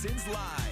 Listens Live.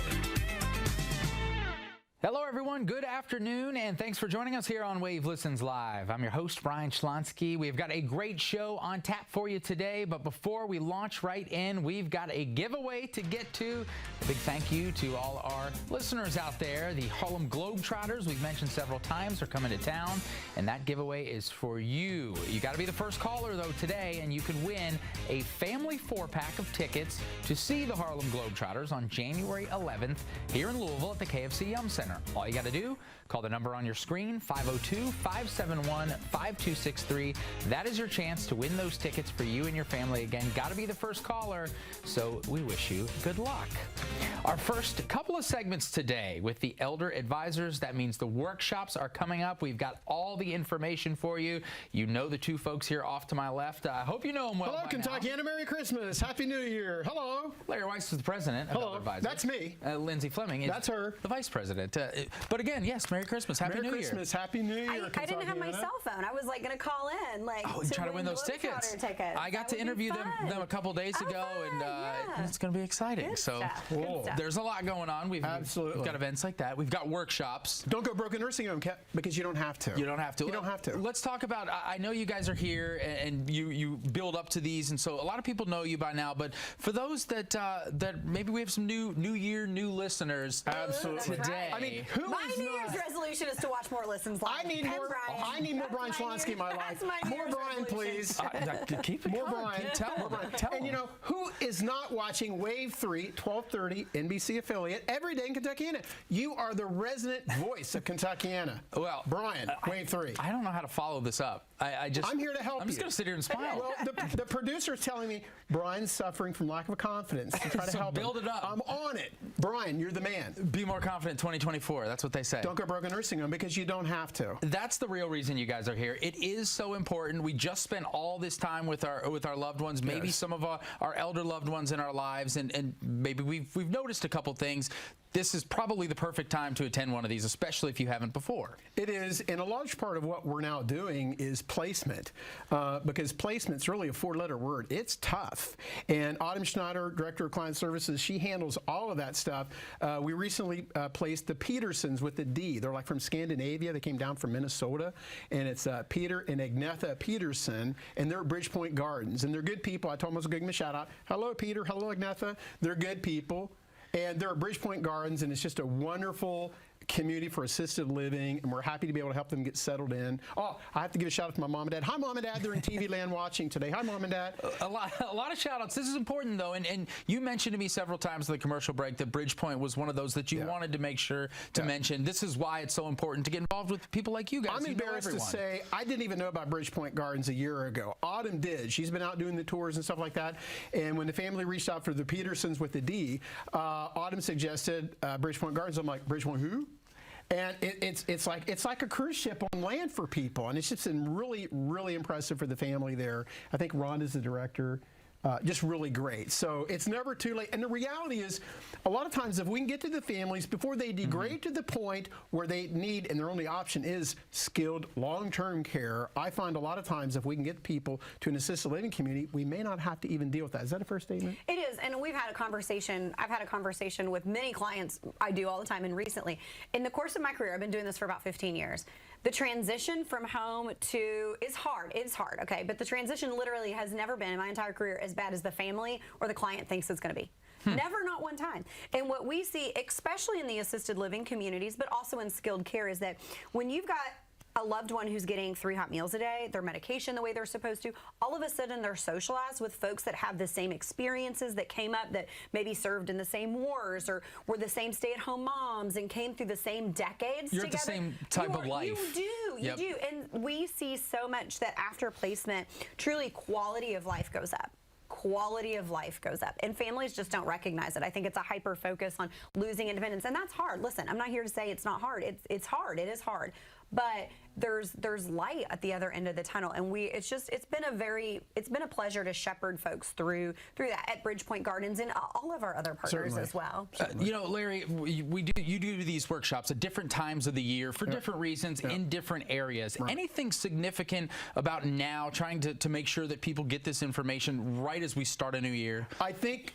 Hello, everyone. Good afternoon, and thanks for joining us here on Wave Listens Live. I'm your host, Brian Schlonsky. We've got a great show on tap for you today, but before we launch right in, we've got a giveaway to get to. A big thank you to all our listeners out there. The Harlem Globetrotters, we've mentioned several times, are coming to town, and that giveaway is for you. You got to be the first caller, though, today, and you could win a family 4-pack of tickets to see the Harlem Globetrotters on January 11th here in Louisville at the KFC Yum Center. All you got to do, call the number on your screen, 502-571-5263. That is your chance to win those tickets for you and your family. Again, got to be the first caller, so we wish you good luck. Our first couple of segments today with the Elder Advisors. That means the workshops are coming up. We've got all the information for you. You know the two folks here off to my left. I hope you know them well. Hello, Kentuckiana. Merry Christmas. Happy New Year. Hello. Larry Weiss is the president of Elder Advisors. That's me. Lindsay Fleming is That's her. The vice president. But again, yes, Merry Christmas. Happy New Year. Merry Christmas. Happy New Year, I didn't have my cell phone. I was like going to call in, like, try to win those tickets. I got to interview them a couple days ago, and it's going to be exciting. Good so cool. There's a lot going on. We've got events like that. We've got workshops. Don't go broke in nursing home, because you don't have to. You don't have to. You don't have to. Let's talk about, I know you guys are here, and you build up to these, and so a lot of people know you by now, but for those that maybe we have some new year, new listeners today. Right. I mean, my New Year's resolution is to watch more Listens Live. I need more Brian Schlonsky in my life. More Brian, please. Keep it more coming. Brian. Tell him. And you know, who is not watching Wave 3, 1230, NBC affiliate, every day in Kentuckiana? You are the resident voice of Kentuckiana. Well, Brian, Wave 3. I don't know how to follow this up. I'm here to help you. I'm just going to sit here and smile. Well, the producer's telling me Brian's suffering from lack of confidence. To try to help build him. it up. I'm on it. Brian, you're the man. Be more confident 2024. That's what they say. Don't go broke in nursing home, because you don't have to. That's the real reason you guys are here. It is so important. We just spent all this time with our loved ones, maybe some of our elder loved ones in our lives, and maybe we've noticed a couple things. This is probably the perfect time to attend one of these, especially if you haven't before. It is, and a large part of what we're now doing is placement, because placement's really a 4-letter word. It's tough. And Autumn Schneider, Director of Client Services, she handles all of that stuff. We recently placed the Petersons with the D. They're like from Scandinavia. They came down from Minnesota, and it's Peter and Agnetha Peterson, and they're at Bridgepoint Gardens, and they're good people. I told them I was going to give them a shout out. Hello, Peter. Hello, Agnetha. They're good people. And they're at Bridgepoint Gardens, and it's just a wonderful community for assisted living, and we're happy to be able to help them get settled in. Oh, I have to give a shout out to my mom and dad. Hi, Mom and Dad. They're in TV land watching today. Hi, Mom and Dad. A lot of shout outs. This is important, though, and you mentioned to me several times in the commercial break that Bridgepoint was one of those that you wanted to make sure to mention. This is why it's so important to get involved with people like you guys. I'm embarrassed to say I didn't even know about Bridgepoint Gardens a year ago. Autumn did. She's been out doing the tours and stuff like that, and when the family reached out for the Petersons with the D, Autumn suggested Bridgepoint Gardens. I'm like, Bridgepoint who? And it's like a cruise ship on land for people, and it's just been really, really impressive for the family there. I think Rhonda's the director. Just really great. So it's never too late. And the reality is, a lot of times if we can get to the families before they degrade to the point where they need, and their only option is skilled long-term care, I find a lot of times if we can get people to an assisted living community, we may not have to even deal with that. Is that a fair statement? It is, and we've had a conversation. I've had a conversation with many clients. I do all the time, and recently. In the course of my career, I've been doing this for about 15 years. The transition from home to is hard. It's hard, okay? But the transition literally has never been in my entire career as bad as the family or the client thinks it's going to be. Never, not one time. And what we see, especially in the assisted living communities, but also in skilled care, is that when you've got a loved one who's getting 3 hot meals a day, their medication the way they're supposed to, all of a sudden they're socialized with folks that have the same experiences, that came up, that maybe served in the same wars or were the same stay-at-home moms and came through the same decades You're together. At the same type of life. You do. And we see so much that after placement, truly quality of life goes up. Quality of life goes up, and families just don't recognize it. I think it's a hyper focus on losing independence, and that's hard. Listen, I'm not here to say it's not hard. It's hard. It is hard. but there's light at the other end of the tunnel, and it's been a pleasure to shepherd folks through that at Bridgepoint Gardens and all of our other partners Certainly. as well. You know, Larry, you do these workshops at different times of the year for different reasons in different areas. Anything significant about now trying to make sure that people get this information right as we start a new year? I think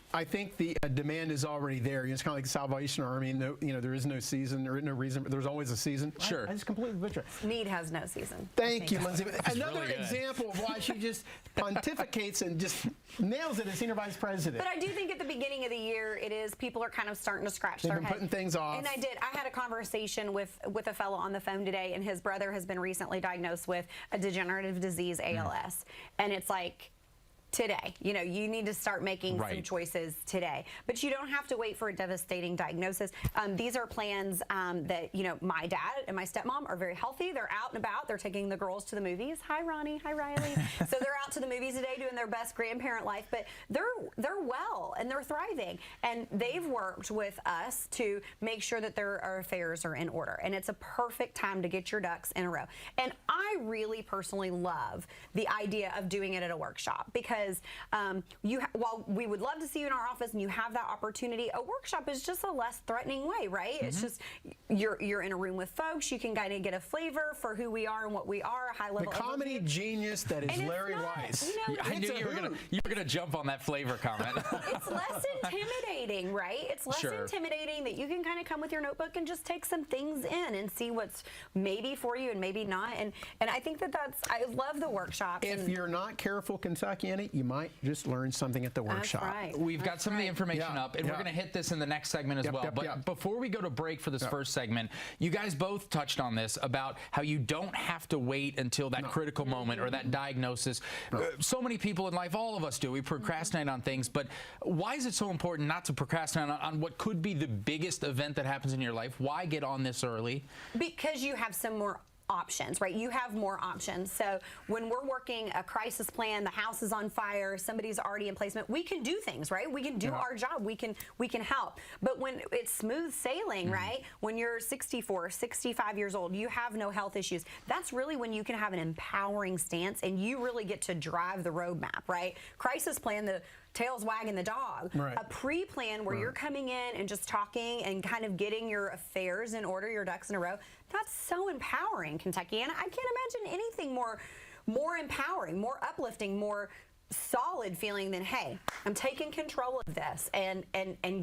the demand is already there. It's kind of like the Salvation Army. No, there is no season. There is no reason. But there's always a season. Sure. I just completely butcher. Need has no season. Thank you, Lindsay. Another really good. example of why she just pontificates and just nails it as senior vice president. But I do think at the beginning of the year, people are kind of starting to scratch They've their been head. putting things off. And I had a conversation with a fellow on the phone today, and his brother has been recently diagnosed with a degenerative disease, ALS. And it's like, today, you need to start making some choices today, but you don't have to wait for a devastating diagnosis. These are plans that, my dad and my stepmom are very healthy. They're out and about. They're taking the girls to the movies. Hi, Ronnie. Hi, Riley. So they're out to the movies today doing their best grandparent life, but they're well and they're thriving. And they've worked with us to make sure that their affairs are in order. And it's a perfect time to get your ducks in a row. And I really personally love the idea of doing it at a workshop, because while we would love to see you in our office and you have that opportunity, a workshop is just a less threatening way, right? It's just you're in a room with folks. You can kind of get a flavor for who we are and what we are, a high level. The comedy genius that is And Larry it's not, Weiss. I knew you were gonna jump on that flavor comment. It's less intimidating, right? It's less intimidating that you can kind of come with your notebook and just take some things in and see what's maybe for you and maybe not. And I think I love the workshops. If you're not careful, Kentuckiana, you might just learn something at the workshop. That's right. We've got some of the information up, and we're going to hit this in the next segment as well. But before we go to break for this first segment, you guys both touched on this about how you don't have to wait until that critical moment or that diagnosis. So many people in life, all of us do, we procrastinate on things, but why is it so important not to procrastinate on what could be the biggest event that happens in your life? Why get on this early? Because you have some more options, right? You have more options. So when we're working a crisis plan, the house is on fire, somebody's already in placement, we can do things, right? We can do our job. We can help. But when it's smooth sailing, right? When you're 64, 65 years old, you have no health issues. That's really when you can have an empowering stance and you really get to drive the roadmap, right? Crisis plan, the tail's wagging the dog. Right. A pre-plan where you're coming in and just talking and kind of getting your affairs in order, your ducks in a row, that's so empowering, Kentucky. And I can't imagine anything more empowering, more uplifting, more solid feeling than, hey, I'm taking control of this and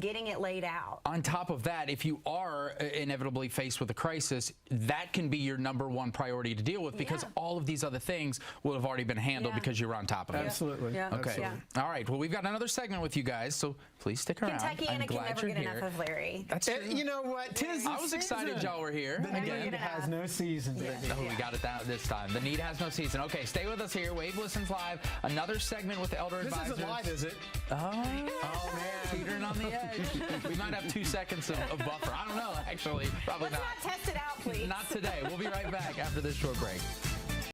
getting it laid out. On top of that, if you are inevitably faced with a crisis, that can be your number one priority to deal with, because all of these other things will have already been handled because you're on top of it. Absolutely. Yeah. Okay. Yeah. All right. Well, we've got another segment with you guys, so please stick around. Kentucky I'm Anna can glad never you're get here. enough of Larry. That's true. You know what? Tis I was excited y'all were here. The Again. need has no season. Oh, we got it this time. The need has no season. Okay, stay with us here. Wave Listens Live. Another segment with the Elder This Advisors. isn't live, is it? Oh, man. Teetering on the edge. We might have 2 seconds of buffer. I don't know, actually. Probably Let's not test it out, please. Not today. We'll be right back after this short break.